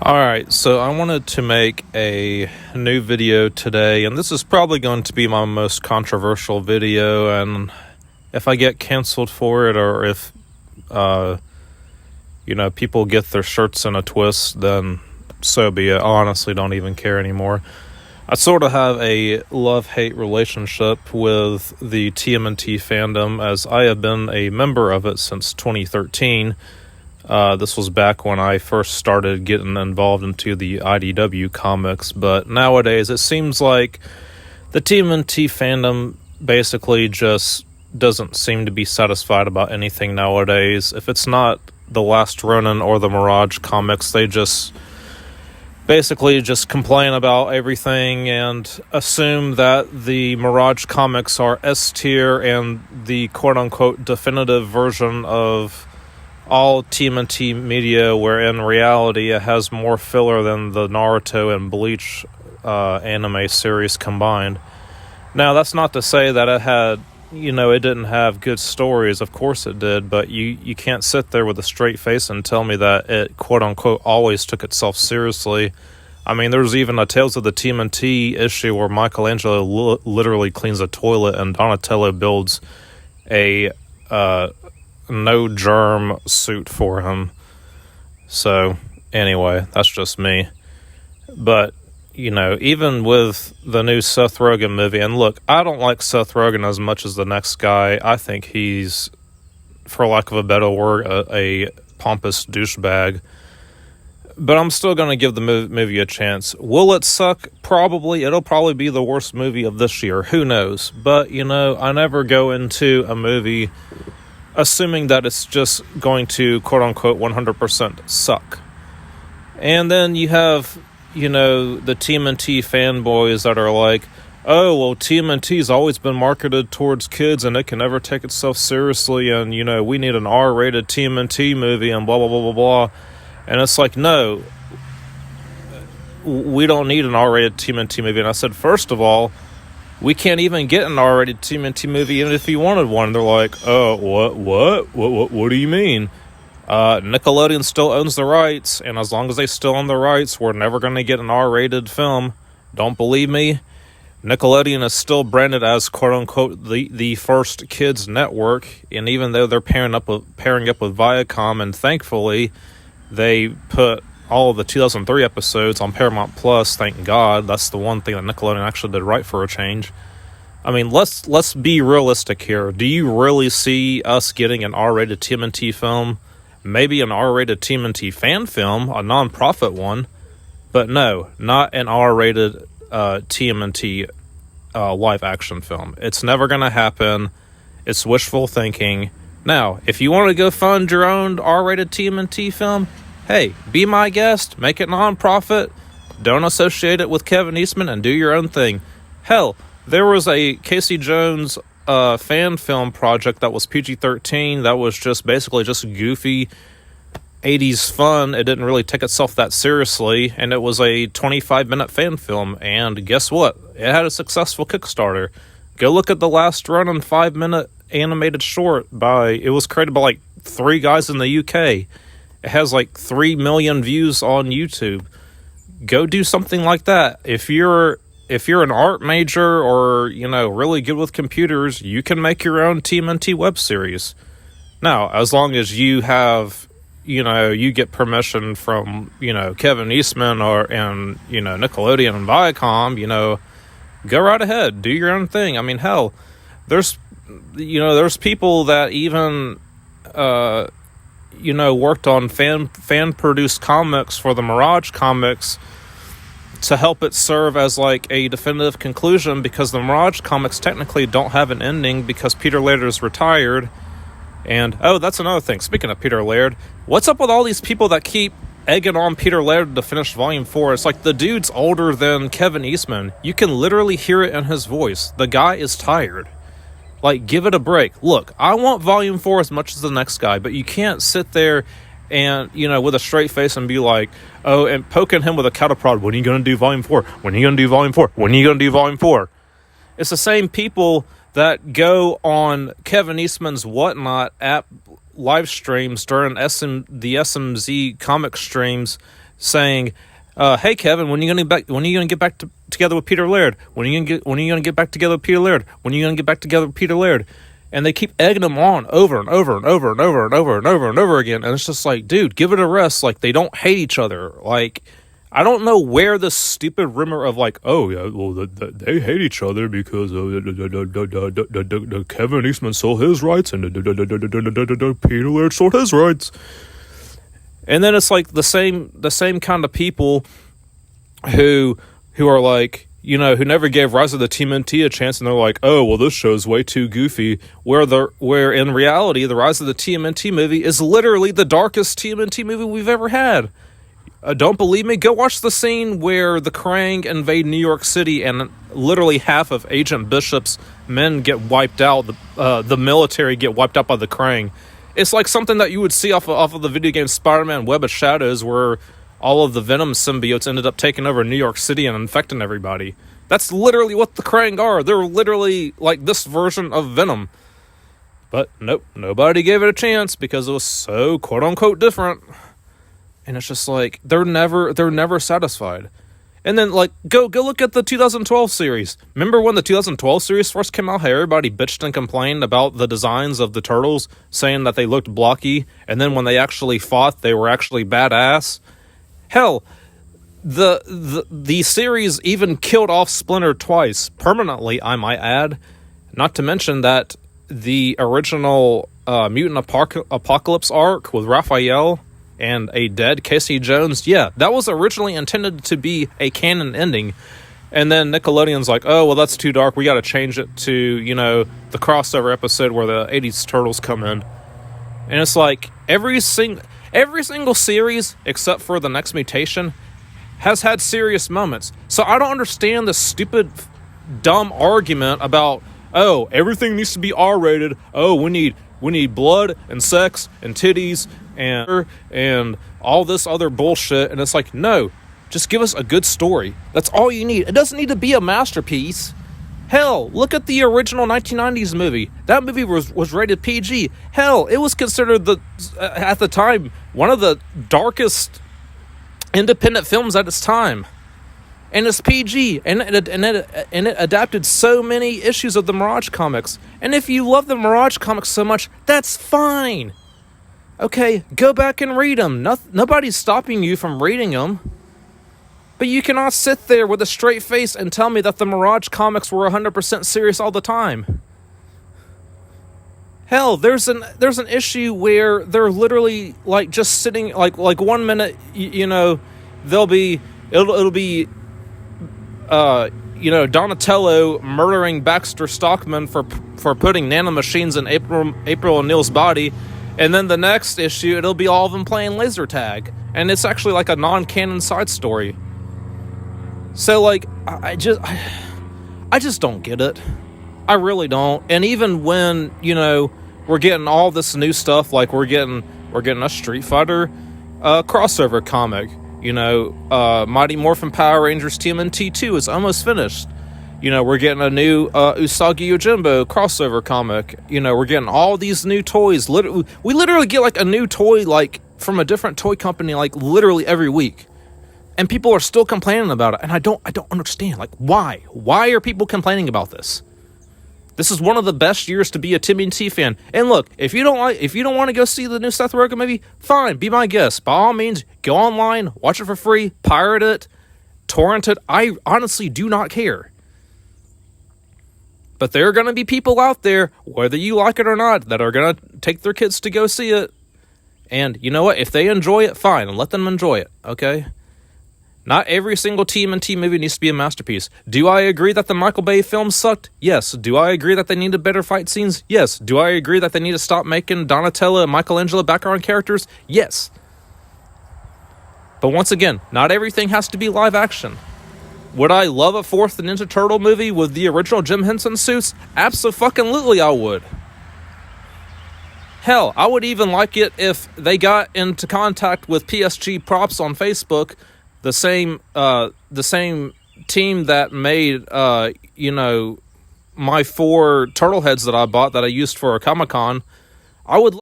Alright, so I wanted to make a new video today, and this is probably going to be my most controversial video, and if I get canceled for it, or if, people get their shirts in a twist, then so be it. I honestly don't even care anymore. I sort of have a love-hate relationship with the TMNT Fandom, as I have been a member of it since 2013. This was back when I first started getting involved into the IDW comics, but nowadays it seems like the TMNT Fandom basically just doesn't seem to be satisfied about anything nowadays. If it's not the Last Ronin or the Mirage comics, they just basically just complain about everything and assume that the Mirage comics are S tier and the quote-unquote definitive version of all TMNT media, where in reality it has more filler than the Naruto and Bleach anime series combined. Now, that's not to say that it didn't have good stories. Of course it did, but you can't sit there with a straight face and tell me that it, quote-unquote, always took itself seriously. I mean, there's even a Tales of the TMNT issue where Michelangelo literally cleans a toilet and Donatello builds a no-germ suit for him. So, anyway, that's just me. But, even with the new Seth Rogen movie, and look, I don't like Seth Rogen as much as the next guy. I think he's, for lack of a better word, a pompous douchebag. But I'm still going to give the movie a chance. Will it suck? Probably. It'll probably be the worst movie of this year. Who knows? But, I never go into a movie assuming that it's just going to, quote-unquote, 100% suck. And then you have, the TMNT fanboys that are like, oh, well, TMNT's always been marketed towards kids and it can never take itself seriously, and, we need an R-rated TMNT movie and blah, blah, blah, blah, blah. And it's like, no, we don't need an R-rated TMNT movie. And I said, first of all, we can't even get an R-rated TMNT movie even if you wanted one. They're like, oh, what do you mean? Nickelodeon still owns the rights, and as long as they still own the rights, we're never going to get an R-rated film. Don't believe me? Nickelodeon is still branded as, quote-unquote, the first kids network, and even though they're pairing up with Viacom, and thankfully they put all of the 2003 episodes on Paramount Plus, thank God. That's the one thing that Nickelodeon actually did right for a change. I mean, let's be realistic here. Do you really see us getting an R-rated TMNT film? Maybe an R-rated TMNT fan film, a non-profit one. But no, not an R-rated TMNT live-action film. It's never going to happen. It's wishful thinking. Now, if you want to go fund your own R-rated TMNT film, hey, be my guest, make it non-profit, don't associate it with Kevin Eastman, and do your own thing. Hell, there was a Casey Jones fan film project that was PG-13 that was just basically just goofy 80s fun. It didn't really take itself that seriously, and it was a 25-minute fan film, and guess what? It had a successful Kickstarter. Go look at the Last Ronin 5-minute animated short it was created by 3 guys in the UK. It has 3 million views on YouTube. Go do something like that. If you're an art major or, really good with computers, you can make your own TMNT web series. Now, as long as you have, you get permission from, Kevin Eastman and Nickelodeon and Viacom, go right ahead. Do your own thing. I mean, hell, there's people that even, worked on fan-produced comics for the Mirage comics to help it serve as a definitive conclusion, because the Mirage comics technically don't have an ending because Peter Laird is retired. And, oh, that's another thing. Speaking of Peter Laird, what's up with all these people that keep egging on Peter Laird to finish Volume 4? It's like the dude's older than Kevin Eastman. You can literally hear it in his voice. The guy is tired. Give it a break. Look, I want Volume 4 as much as the next guy, but you can't sit there and, with a straight face and be like, oh, and poking him with a cattle prod, when are you going to do Volume 4? When are you going to do Volume 4? When are you going to do Volume 4? It's the same people that go on Kevin Eastman's Whatnot app live streams during the SMZ comic streams saying, "Hey Kevin, when are you gonna get back together with Peter Laird? When are you gonna get back together with Peter Laird? When are you gonna get back together with Peter Laird?" And they keep egging them on over and over and over and over and over and over and over again. And it's just like, dude, give it a rest. Like, they don't hate each other. Like, I don't know where this stupid rumor of like, oh yeah, well they hate each other because Kevin Eastman sold his rights and Peter Laird sold his rights. And then it's like the same kind of people who are like, you know, who never gave Rise of the TMNT a chance, and they're like, oh, well, this show's way too goofy, where in reality, the Rise of the TMNT movie is literally the darkest TMNT movie we've ever had. Don't believe me? Go watch the scene where the Krang invade New York City and literally half of Agent Bishop's men get wiped out. The military get wiped out by the Krang. It's like something that you would see off of the video game Spider-Man Web of Shadows, where all of the Venom symbiotes ended up taking over New York City and infecting everybody. That's literally what the Krang are. They're literally like this version of Venom. But nope, nobody gave it a chance because it was so quote-unquote different. And it's just like, they're never satisfied. And then, like, go look at the 2012 series. Remember when the 2012 series first came out, how everybody bitched and complained about the designs of the turtles, saying that they looked blocky, and then when they actually fought, they were actually badass? Hell, the series even killed off Splinter twice, permanently, I might add. Not to mention that the original Mutant Apocalypse arc with Raphael and a dead Casey Jones, yeah, that was originally intended to be a canon ending. And then Nickelodeon's like, oh, well, that's too dark. We got to change it to, you know, the crossover episode where the 80s Turtles come in. And it's like, every single series, except for The Next Mutation, has had serious moments. So I don't understand this stupid, dumb argument about, oh, everything needs to be R-rated. Oh, we need blood and sex and titties and all this other bullshit. And it's like, no, just give us a good story. That's all you need. It doesn't need to be a masterpiece. Hell, look at the original 1990s movie. That movie was rated PG. Hell, it was considered at the time one of the darkest independent films at its time. And it's PG, and it adapted so many issues of the Mirage comics. And if you love the Mirage comics so much, that's fine. Okay, go back and read them. Nobody's stopping you from reading them. But you cannot sit there with a straight face and tell me that the Mirage comics were 100% serious all the time. Hell, there's an issue where they're literally like just sitting like 1 minute, you know, it'll be Donatello murdering Baxter Stockman for putting nanomachines in April O'Neil's body, and then the next issue it'll be all of them playing laser tag, and it's actually like a non-canon side story. So like, I just don't get it. I really don't. And even when, you know, we're getting all this new stuff, like we're getting a Street Fighter crossover comic. You know, Mighty Morphin Power Rangers TMNT 2 is almost finished. You know, we're getting a new Usagi Yojimbo crossover comic. You know, we're getting all these new toys. We literally get like a new toy like from a different toy company like literally every week. And people are still complaining about it. And I don't understand. Like, why? Why are people complaining about this? This is one of the best years to be a TMNT fan. And look, if you don't want to go see the new Seth Rogen movie, fine, be my guest. By all means, go online, watch it for free, pirate it, torrent it. I honestly do not care. But there are going to be people out there, whether you like it or not, that are going to take their kids to go see it. And you know what? If they enjoy it, fine, and let them enjoy it, okay? Not every single TMNT movie needs to be a masterpiece. Do I agree that the Michael Bay films sucked? Yes. Do I agree that they needed better fight scenes? Yes. Do I agree that they need to stop making Donatello and Michelangelo background characters? Yes. But once again, not everything has to be live action. Would I love a fourth Ninja Turtle movie with the original Jim Henson suits? Abso-fucking-lutely I would. Hell, I would even like it if they got into contact with PSG Props on Facebook, the same team that made, my 4 turtle heads that I bought that I used for a Comic-Con. I would